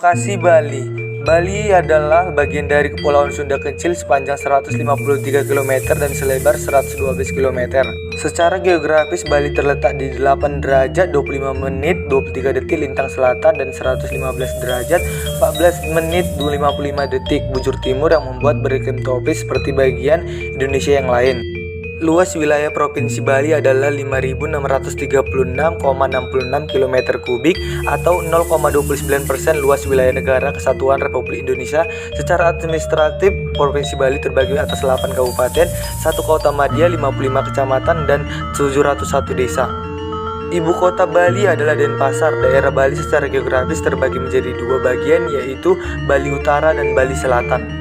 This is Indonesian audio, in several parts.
Lokasi Bali. Bali adalah bagian dari Kepulauan Sunda kecil sepanjang 153 km dan selebar 112 km. Secara geografis, Bali terletak di 8 derajat 25 menit 23 detik lintang selatan dan 115 derajat 14 menit 55 detik bujur timur yang membuat beriklim tropis seperti bagian Indonesia yang lain. Luas wilayah Provinsi Bali adalah 5.636,66 km kubik atau 0,29% luas wilayah Negara Kesatuan Republik Indonesia. Secara administratif, Provinsi Bali terbagi atas 8 kabupaten, 1 kota madya, 55 kecamatan, dan 701 desa. Ibu kota Bali adalah Denpasar. Daerah Bali secara geografis terbagi menjadi 2 bagian, yaitu Bali Utara dan Bali Selatan.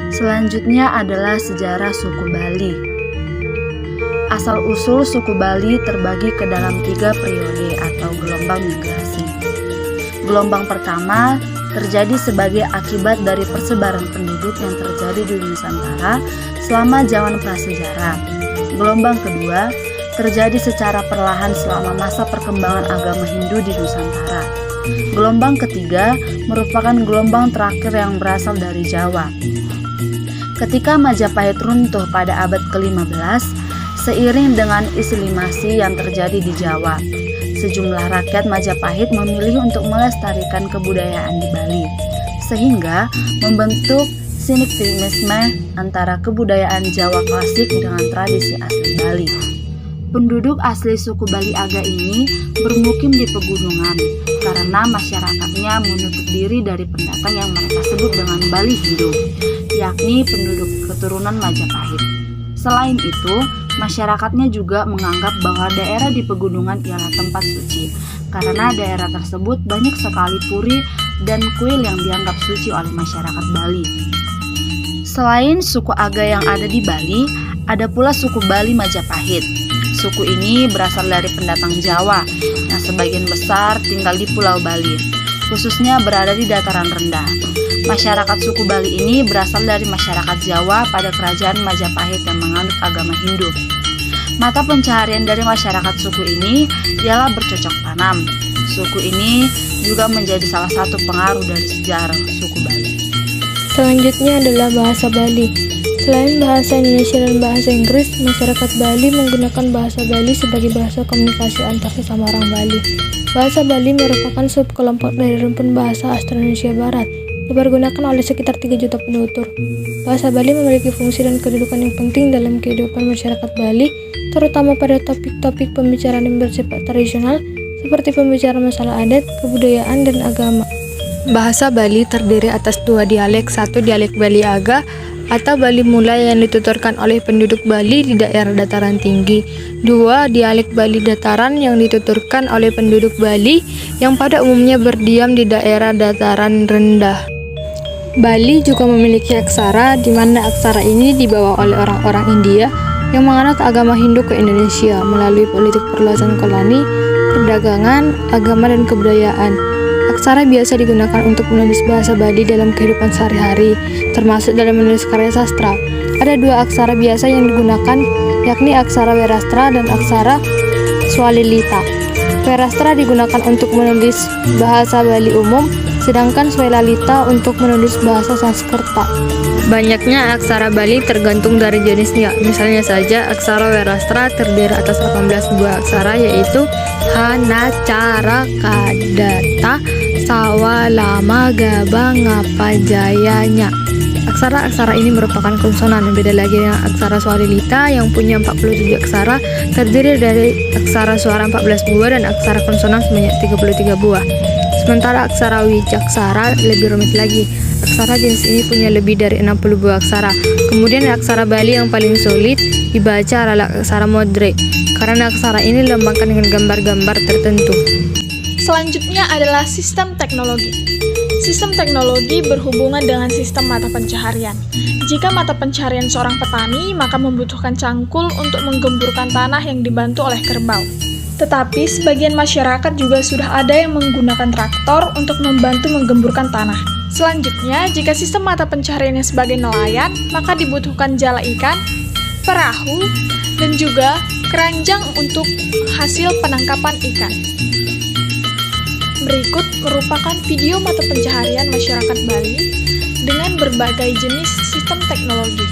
Selanjutnya adalah sejarah suku Bali. Asal-usul suku Bali terbagi ke dalam 3 periode atau gelombang migrasi. Gelombang pertama terjadi sebagai akibat dari persebaran penduduk yang terjadi di Nusantara selama zaman prasejarah. Gelombang kedua terjadi secara perlahan selama masa perkembangan agama Hindu di Nusantara. Gelombang ketiga merupakan gelombang terakhir yang berasal dari Jawa. Ketika Majapahit runtuh pada abad ke-15, seiring dengan islamasi yang terjadi di Jawa, sejumlah rakyat Majapahit memilih untuk melestarikan kebudayaan di Bali, sehingga membentuk sinkretisme antara kebudayaan Jawa klasik dengan tradisi asli Bali. Penduduk asli suku Bali Aga ini bermukim di pegunungan karena masyarakatnya menutup diri dari pendatang yang mereka sebut dengan Bali Hindu, yakni penduduk keturunan Majapahit. Selain itu, masyarakatnya juga menganggap bahwa daerah di pegunungan ialah tempat suci, karena daerah tersebut banyak sekali puri dan kuil yang dianggap suci oleh masyarakat Bali. Selain suku Aga yang ada di Bali, ada pula suku Bali Majapahit. Suku ini berasal dari pendatang Jawa yang sebagian besar tinggal di Pulau Bali, khususnya berada di dataran rendah. Masyarakat suku Bali ini berasal dari masyarakat Jawa pada kerajaan Majapahit yang menganut agama Hindu. Mata pencaharian dari masyarakat suku ini ialah bercocok tanam. Suku ini juga menjadi salah satu pengaruh dari sejarah suku Bali. Selanjutnya adalah bahasa Bali. Selain bahasa Indonesia dan bahasa Inggris, masyarakat Bali menggunakan bahasa Bali sebagai bahasa komunikasi antar sesama orang Bali. Bahasa Bali merupakan subkelompok dari rumpun bahasa Austronesia Barat, dipergunakan oleh sekitar 3 juta penutur. Bahasa Bali memiliki fungsi dan kedudukan yang penting dalam kehidupan masyarakat Bali, terutama pada topik-topik pembicaraan yang bersifat tradisional, seperti pembicaraan masalah adat, kebudayaan, dan agama. Bahasa Bali terdiri atas 2 dialek, 1 dialek Bali Aga atau Bali Mulai yang dituturkan oleh penduduk Bali di daerah dataran tinggi, 2 dialek Bali Dataran yang dituturkan oleh penduduk Bali yang pada umumnya berdiam di daerah dataran rendah. Bali juga memiliki aksara, di mana aksara ini dibawa oleh orang-orang India yang menganut agama Hindu ke Indonesia melalui politik perluasan koloni, perdagangan, agama, dan kebudayaan. Aksara biasa digunakan untuk menulis bahasa Bali dalam kehidupan sehari-hari, termasuk dalam menulis karya sastra. Ada 2 aksara biasa yang digunakan, yakni aksara Werastra dan aksara Swalilita. Werastra digunakan untuk menulis bahasa Bali umum, sedangkan Swalalita untuk menulis bahasa Sanskerta. Banyaknya aksara Bali tergantung dari jenisnya. Misalnya saja, aksara Werastra terdiri atas 18 buah aksara, yaitu Hana, Cara, Kadata, Sawa, Lama, Gaba, Ngapa, Jayanya. Aksara-aksara ini merupakan konsonan. Beda lagi dengan aksara Swalilita yang punya 47 aksara, terdiri dari aksara suara 14 buah dan aksara konsonan sebanyak 33 buah. Sementara aksara Wijaksara lebih rumit lagi. Aksara jenis ini punya lebih dari 60 buah aksara. Kemudian aksara Bali yang paling sulit dibaca adalah aksara Modre, karena aksara ini dilambangkan dengan gambar-gambar tertentu. Selanjutnya adalah sistem teknologi. Sistem teknologi berhubungan dengan sistem mata pencaharian. Jika mata pencaharian seorang petani, maka membutuhkan cangkul untuk menggemburkan tanah yang dibantu oleh kerbau. Tetapi sebagian masyarakat juga sudah ada yang menggunakan traktor untuk membantu menggemburkan tanah. Selanjutnya, jika sistem mata pencahariannya sebagai nelayan, maka dibutuhkan jala ikan, perahu, dan juga keranjang untuk hasil penangkapan ikan. Berikut merupakan video mata pencaharian masyarakat Bali dengan berbagai jenis sistem teknologi.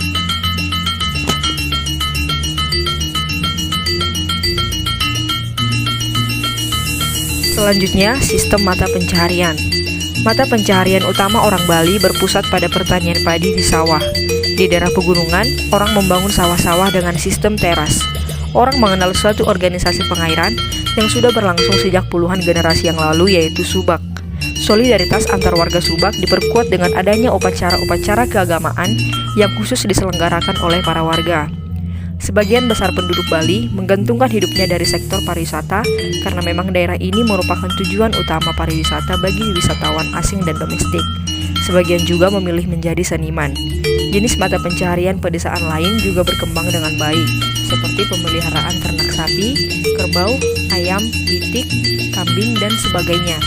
Selanjutnya, sistem mata pencaharian. Mata pencaharian utama orang Bali berpusat pada pertanian padi di sawah. Di daerah pegunungan, orang membangun sawah-sawah dengan sistem teras. Orang mengenal suatu organisasi pengairan yang sudah berlangsung sejak puluhan generasi yang lalu, yaitu Subak. Solidaritas antar warga Subak diperkuat dengan adanya upacara-upacara keagamaan yang khusus diselenggarakan oleh para warga. Sebagian besar penduduk Bali menggantungkan hidupnya dari sektor pariwisata karena memang daerah ini merupakan tujuan utama pariwisata bagi wisatawan asing dan domestik. Sebagian juga memilih menjadi seniman. Jenis mata pencaharian pedesaan lain juga berkembang dengan baik, seperti pemeliharaan ternak sapi, kerbau, ayam, itik, kambing, dan sebagainya.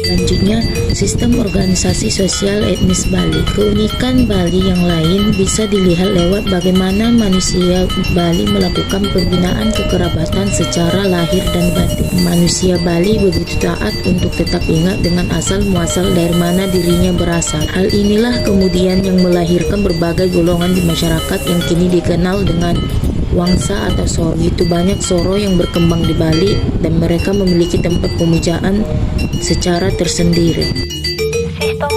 Selanjutnya, sistem organisasi sosial etnis Bali. Keunikan Bali yang lain bisa dilihat lewat bagaimana manusia Bali melakukan pembinaan kekerabatan secara lahir dan batin. Manusia Bali begitu taat untuk tetap ingat dengan asal muasal dari mana dirinya berasal. Hal inilah kemudian yang melahirkan berbagai golongan di masyarakat yang kini dikenal dengan Wangsa atau Soro. Itu banyak Soro yang berkembang di Bali dan mereka memiliki tempat pemujaan secara tersendiri. Sistem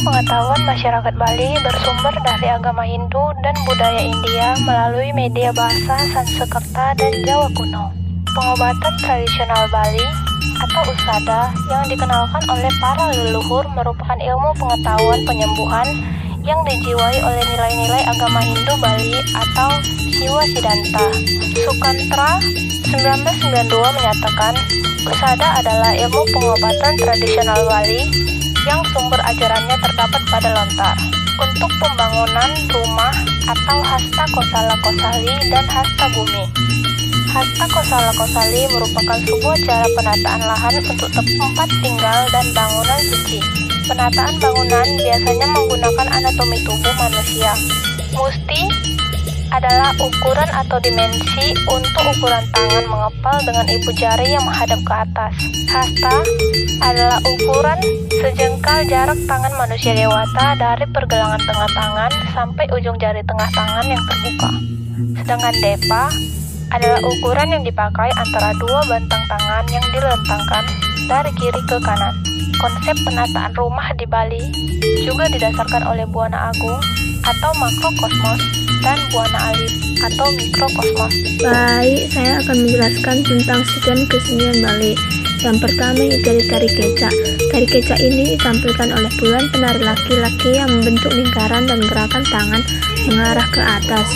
pengetahuan masyarakat Bali bersumber dari agama Hindu dan budaya India melalui media bahasa Sanskerta dan Jawa kuno. Pengobatan tradisional Bali atau usada yang dikenalkan oleh para leluhur merupakan ilmu pengetahuan penyembuhan yang dijiwai oleh nilai-nilai agama Hindu Bali atau Siwa Siddhanta. Sukantra 1992 menyatakan, usada adalah ilmu pengobatan tradisional Bali yang sumber ajarannya terdapat pada lontar. Untuk pembangunan rumah atau hasta kosala kosali dan hasta bumi. Hasta kosala kosali merupakan sebuah cara penataan lahan untuk tempat tinggal dan bangunan suci. Penataan bangunan biasanya menggunakan anatomi tubuh manusia. Musti adalah ukuran atau dimensi untuk ukuran tangan mengepal dengan ibu jari yang menghadap ke atas. Hasta adalah ukuran sejengkal jarak tangan manusia dewasa dari pergelangan tengah tangan sampai ujung jari tengah tangan yang terbuka. Sedangkan depa adalah ukuran yang dipakai antara dua bentang tangan yang dilentangkan dari kiri ke kanan. Konsep penataan rumah di Bali juga didasarkan oleh Buana Agung atau makrokosmos dan Buana Alit atau mikrokosmos. Baik, saya akan menjelaskan tentang sistem kesenian Bali. Yang pertama itu tari kecak. Tari kecak ini ditampilkan oleh puluhan penari laki-laki yang membentuk lingkaran dan gerakan tangan mengarah ke atas.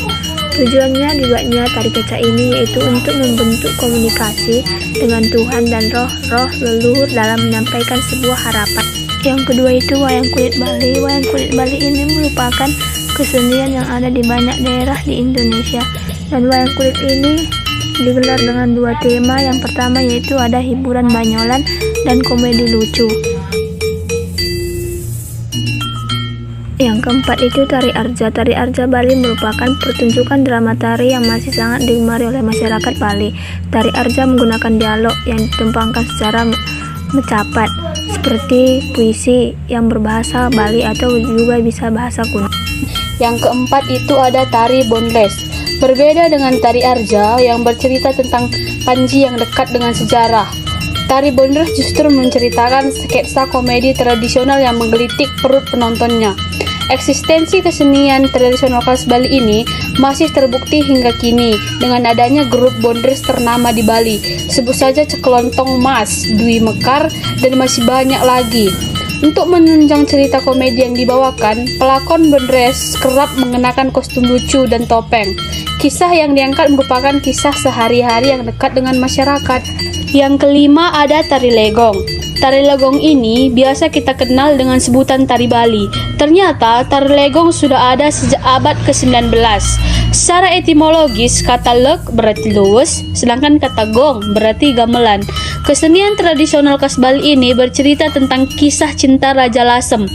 Tujuannya dibuatnya tari kecak ini yaitu untuk membentuk komunikasi dengan Tuhan dan roh-roh leluhur dalam menyampaikan sebuah harapan. Yang kedua itu wayang kulit Bali. Wayang kulit Bali ini merupakan kesenian yang ada di banyak daerah di Indonesia. Dan wayang kulit ini digelar dengan dua tema. Yang pertama yaitu ada hiburan banyolan dan komedi lucu. Yang keempat itu tari arja. Tari arja Bali merupakan pertunjukan drama tari yang masih sangat digemari oleh masyarakat Bali. Tari arja menggunakan dialog yang ditumpangkan secara mencapat, seperti puisi yang berbahasa Bali atau juga bisa bahasa kuno. Yang keempat itu ada tari bondres. Berbeda dengan tari arja yang bercerita tentang Panji yang dekat dengan sejarah, tari bondres justru menceritakan sketsa komedi tradisional yang menggelitik perut penontonnya. Eksistensi kesenian tradisional khas Bali ini masih terbukti hingga kini dengan adanya grup bondres ternama di Bali. Sebut saja Cekelontong Mas, Dwi Mekar, dan masih banyak lagi. Untuk menunjang cerita komedi yang dibawakan, pelakon bondres kerap mengenakan kostum lucu dan topeng. Kisah yang diangkat merupakan kisah sehari-hari yang dekat dengan masyarakat. Yang kelima ada tari legong. Tari legong ini biasa kita kenal dengan sebutan tari Bali. Ternyata tari legong sudah ada sejak abad ke-19. Secara etimologis, kata leg berarti luwes, sedangkan kata gong berarti gamelan. Kesenian tradisional khas Bali ini bercerita tentang kisah cinta Raja Lasem.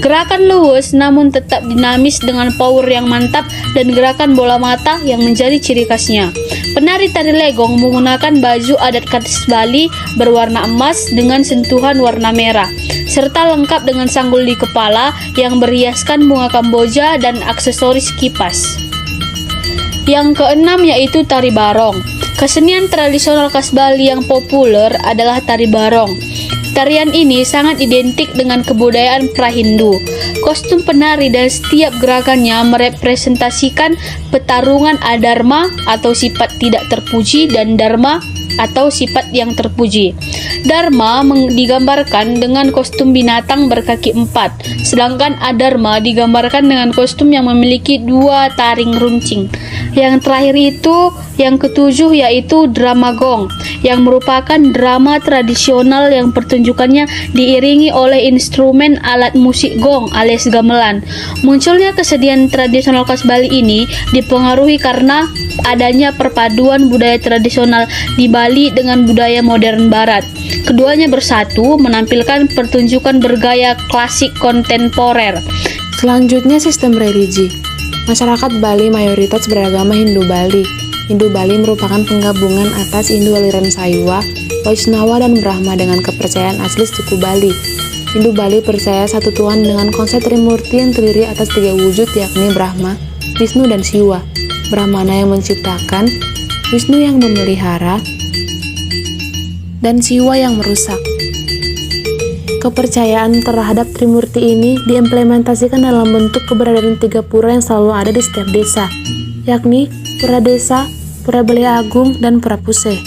Gerakan luwes namun tetap dinamis dengan power yang mantap dan gerakan bola mata yang menjadi ciri khasnya. Penari tari legong menggunakan baju adat khas Bali berwarna emas dengan sentuhan warna merah, serta lengkap dengan sanggul di kepala yang berhiaskan bunga kamboja dan aksesoris kipas. Yang keenam yaitu tari barong. Kesenian tradisional khas Bali yang populer adalah tari barong. Tarian ini sangat identik dengan kebudayaan pra-Hindu. Kostum penari dan setiap gerakannya merepresentasikan pertarungan adharma atau sifat tidak terpuji dan dharma atau sifat yang terpuji. Dharma digambarkan dengan kostum binatang berkaki 4, sedangkan adharma digambarkan dengan kostum yang memiliki 2 taring runcing. Yang terakhir itu, yang ketujuh yaitu drama gong, yang merupakan drama tradisional yang pertunjukannya diiringi oleh instrumen alat musik gong alias gamelan. Munculnya kesenian tradisional khas Bali ini dipengaruhi karena adanya perpaduan budaya tradisional di Bali dengan budaya modern barat. Keduanya bersatu menampilkan pertunjukan bergaya klasik kontemporer. Selanjutnya sistem religi. Masyarakat Bali mayoritas beragama Hindu Bali. Hindu Bali merupakan penggabungan atas Hindu aliran Saiwa, Vaishnava, dan Brahma dengan kepercayaan asli suku Bali. Hindu Bali percaya satu Tuhan dengan konsep Trimurti yang terdiri atas 3 wujud, yakni Brahma, Wisnu, dan Siwa. Brahmana yang menciptakan, Wisnu yang memelihara, dan Siwa yang merusak. Kepercayaan terhadap Trimurti ini diimplementasikan dalam bentuk keberadaan 3 pura yang selalu ada di setiap desa, yakni Pura Desa, Pura Balai Agung, dan Pura Puseh.